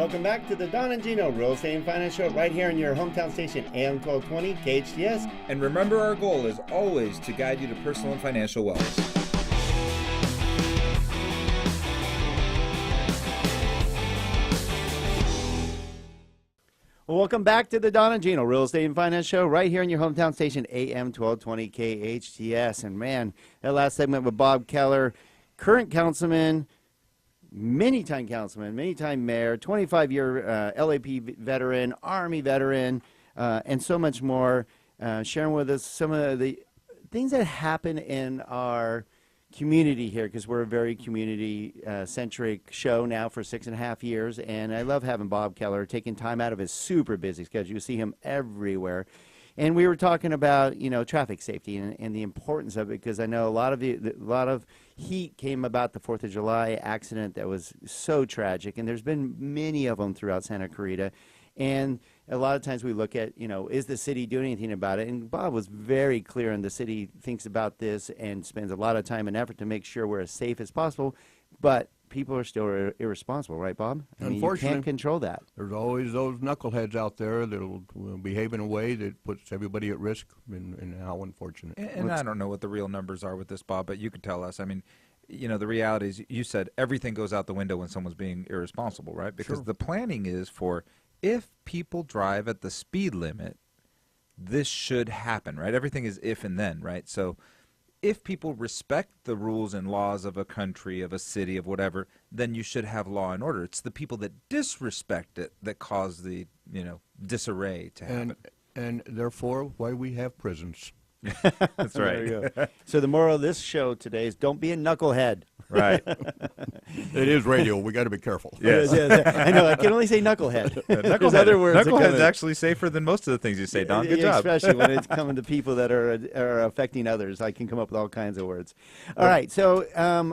welcome back to the Don and Gino Real Estate and Finance Show right here on your hometown station, AM 1220 KHTS. And remember, our goal is always to guide you to personal and financial wellness. Well, welcome back to the Don and Gino Real Estate and Finance Show right here on your hometown station, AM 1220 KHTS. And man, that last segment with Bob Keller, current councilman, many-time councilman, many-time mayor, 25-year LAP veteran, Army veteran, and so much more, sharing with us some of the things that happen in our community here, because we're a very community-centric show now for 6.5 years, and I love having Bob Keller taking time out of his super busy schedule. You see him everywhere. And we were talking about, traffic safety and the importance of it, because I know a lot of heat came about the 4th of July accident that was so tragic, and there's been many of them throughout Santa Clarita. And a lot of times we look at, is the city doing anything about it? And Bob was very clear, and the city thinks about this and spends a lot of time and effort to make sure we're as safe as possible. But people are still irresponsible, right, Bob? I mean, Unfortunately, you can't control that. There's always those knuckleheads out there that'll behave in a way that puts everybody at risk, and how unfortunate. And I don't know what the real numbers are with this, Bob, but you could tell us. I mean, the reality is, you said everything goes out the window when someone's being irresponsible, right? Because the planning is for, if people drive at the speed limit, this should happen, right? Everything is if and then, right? So if people respect the rules and laws of a country, of a city, of whatever, then you should have law and order. It's the people that disrespect it that cause the, disarray to happen. And therefore, why we have prisons. That's right. There you go. So the moral of this show today is don't be a knucklehead. Right. It is radio. We got to be careful. Yes. I know. I can only say knucklehead. There's other words. Knucklehead's actually safer than most of the things you say, Don. Good job. Especially when it's coming to people that are affecting others. I can come up with all kinds of words. All right. So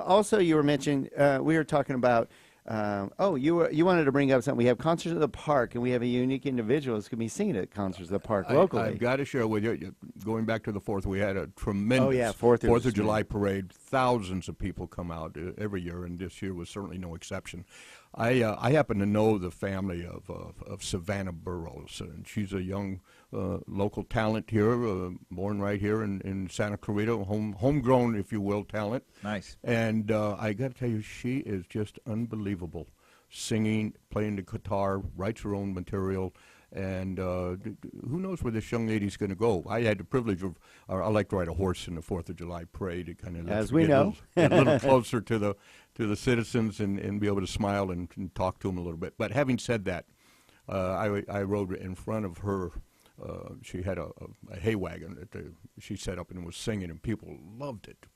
also you were mentioning, we were talking about, you wanted to bring up something. We have Concerts at the Park, and we have a unique individual that's going to be singing at Concerts at the Park locally. I've got to share with you, going back to the 4th, we had a tremendous 4th of July parade. Thousands of people come out every year, and this year was certainly no exception. I happen to know the family of Savannah Burrows, and she's a young local talent here, born right here in Santa Clarita, homegrown, if you will, talent. Nice. And I got to tell you, she is just unbelievable, singing, playing the guitar, writes her own material. And who knows where this young lady's going to go? I had the privilege of, I like to ride a horse in the 4th of July parade. It kind of as we know, get a little closer to the citizens and be able to smile and talk to them a little bit. But having said that, I rode in front of her. She had a hay wagon that she set up and was singing, and people loved it.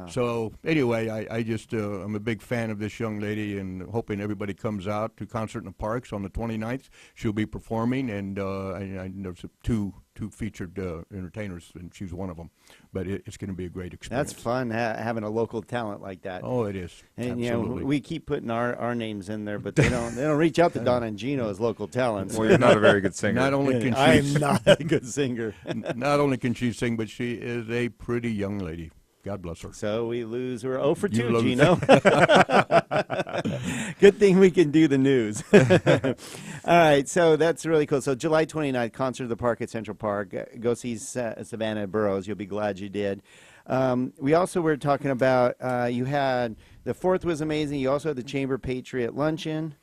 So anyway, I just I'm a big fan of this young lady, and hoping everybody comes out to Concert in the Parks on the 29th. She'll be performing, and there's two featured entertainers, and she's one of them. But it's going to be a great experience. That's fun, having a local talent like that. Oh, it is. And absolutely. we keep putting our names in there, but they don't reach out to Don and Gino as local talents. Well, you're not a very good singer. Not only can I'm not a good singer. Not only can she sing, but she is a pretty young lady. God bless her. So we lose. We're 0 for 2, Gino. Good thing we can do the news. All right, so that's really cool. So July 29th, Concert of the Park at Central Park. Go see Savannah Burrows. You'll be glad you did. We also were talking about, you had, the 4th was amazing. You also had the Chamber Patriot Luncheon.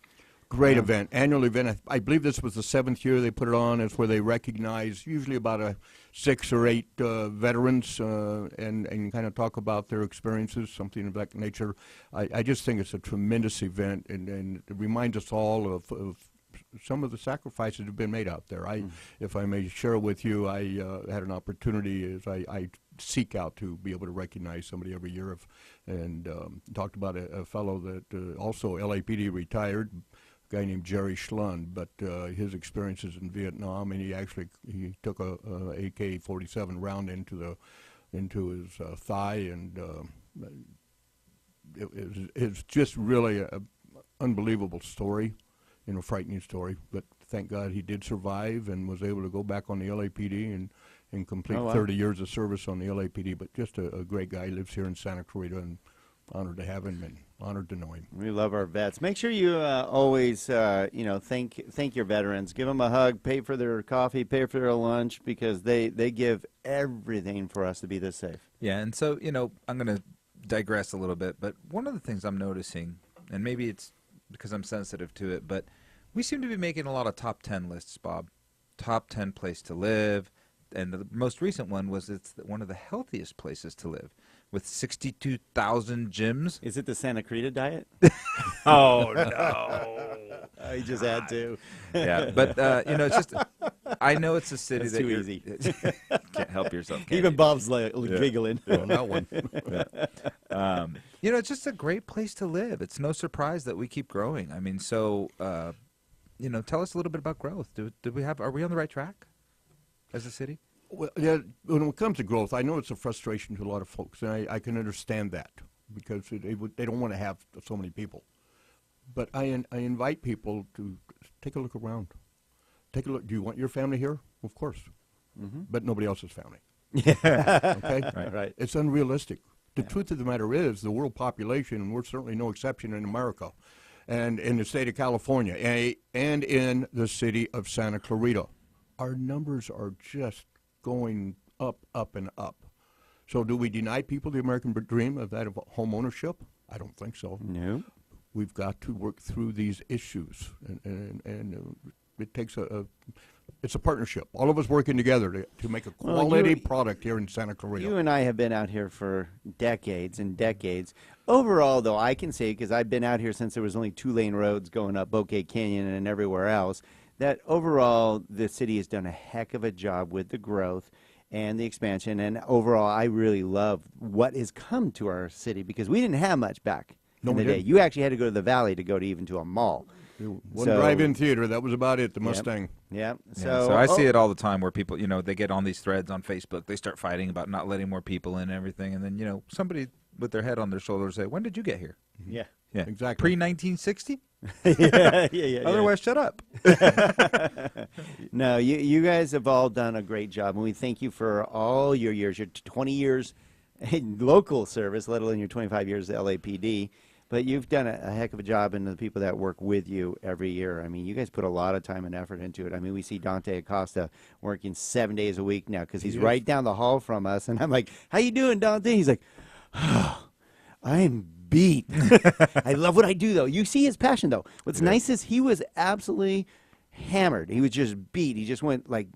Great event, annual event. I believe this was the 7th year they put it on. It's where they recognize usually about 6 or 8 veterans and kind of talk about their experiences, something of that nature. I just think it's a tremendous event, and it reminds us all of some of the sacrifices that have been made out there. If I may share with you, I had an opportunity as I seek out to be able to recognize somebody every year, and talked about a fellow that also LAPD retired, guy named Jerry Schlund, but his experiences in Vietnam, and he took a AK-47 round into his thigh, and it's just really an unbelievable story, frightening story. But thank God he did survive and was able to go back on the LAPD and complete 30 years of service on the LAPD. But just a great guy. Lives here in Santa Clarita, and Honored to have him and honored to know him. We love our vets. Make sure you always, thank your veterans. Give them a hug. Pay for their coffee. Pay for their lunch because they give everything for us to be this safe. Yeah, and so, I'm going to digress a little bit, but one of the things I'm noticing, and maybe it's because I'm sensitive to it, but we seem to be making a lot of top 10 lists, Bob. Top 10 place to live, and the most recent one was it's one of the healthiest places to live with 62,000 gyms. Is it the Santa Crita diet? Oh, no. I just had to. Yeah, but, it's just, I know it's a city That's that too you're- easy. can't help yourself. Can Even you? Bob's giggling. On that one. It's just a great place to live. It's no surprise that we keep growing. I mean, so, tell us a little bit about growth. Are we on the right track as a city? Well, yeah, when it comes to growth, I know it's a frustration to a lot of folks, and I can understand that because they don't want to have so many people. But I invite people to take a look around. Take a look. Do you want your family here? Of course. Mm-hmm. But nobody else's family. Yeah. Okay? Right. It's unrealistic. The truth of the matter is the world population, and we're certainly no exception in America, and in the state of California, and in the city of Santa Clarita, our numbers are just going up, up, and up. So do we deny people the American dream of that of home ownership? I don't think so. No. We've got to work through these issues, and it takes it's a partnership. All of us working together to make a quality product here in Santa Clarita. You and I have been out here for decades and decades. Overall, though, I can say, because I've been out here since there was only 2-lane roads going up Bouquet Canyon and everywhere else, that overall the city has done a heck of a job with the growth and the expansion. And overall, I really love what has come to our city because we didn't have much back in the day. didn't. You actually had to go to the valley to go to even to a mall. One drive-in theater, that was about it, the Mustang. Yeah. So I see it all the time where people, they get on these threads on Facebook. They start fighting about not letting more people in and everything. And then, somebody with their head on their shoulder say, when did you get here? Yeah. Yeah. Exactly. Pre-1960? yeah. Otherwise, shut up. No, you guys have all done a great job, and we thank you for all your years, your 20 years in local service, let alone your 25 years at LAPD. But you've done a heck of a job, and the people that work with you every year. I mean, you guys put a lot of time and effort into it. I mean, we see Dante Acosta working 7 days a week now because he's right down the hall from us. And I'm like, how you doing, Dante? He's like, oh, I'm beat. I love what I do, though. You see his passion, though. What's nice is he was absolutely hammered. He was just beat. He just went like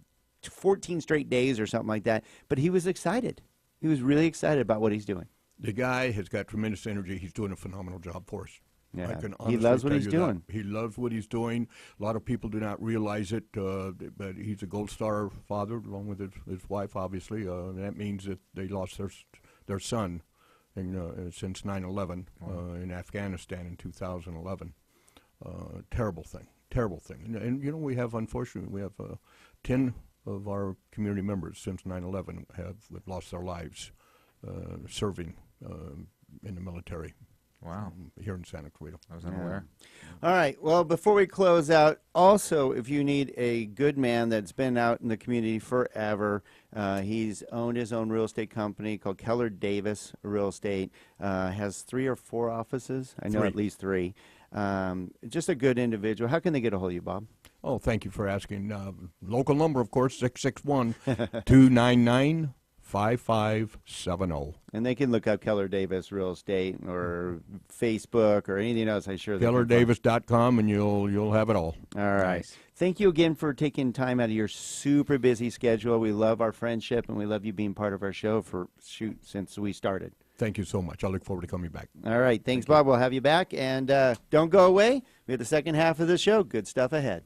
14 straight days or something like that. But he was excited. He was really excited about what he's doing. The guy has got tremendous energy. He's doing a phenomenal job for us. Yeah. I can He honestly loves what tell he's you doing. that. He loves what he's doing. A lot of people do not realize it, but he's a Gold Star father, along with his wife, obviously. That means that they lost their son since 9/11 in Afghanistan in 2011. Terrible thing. And we have, unfortunately, 10 of our community members since 9/11 have lost their lives serving in the military. Wow. Here in Santa Clarita. I was unaware. All right. Well, before we close out, also, if you need a good man that's been out in the community forever, he's owned his own real estate company called Keller Davis Real Estate. Has 3 or 4 offices. I know 3. at least 3. Just a good individual. How can they get a hold of you, Bob? Oh, thank you for asking. Local number, of course, 661-299-5570. And they can look up Keller Davis Real Estate or Facebook or anything else. I'm sure. KellerDavis.com, and you'll have it all. All right. Nice. Thank you again for taking time out of your super busy schedule. We love our friendship, and we love you being part of our show since we started. Thank you so much. I look forward to coming back. All right. Thanks, Bob. We'll have you back. And don't go away. We have the second half of the show. Good stuff ahead.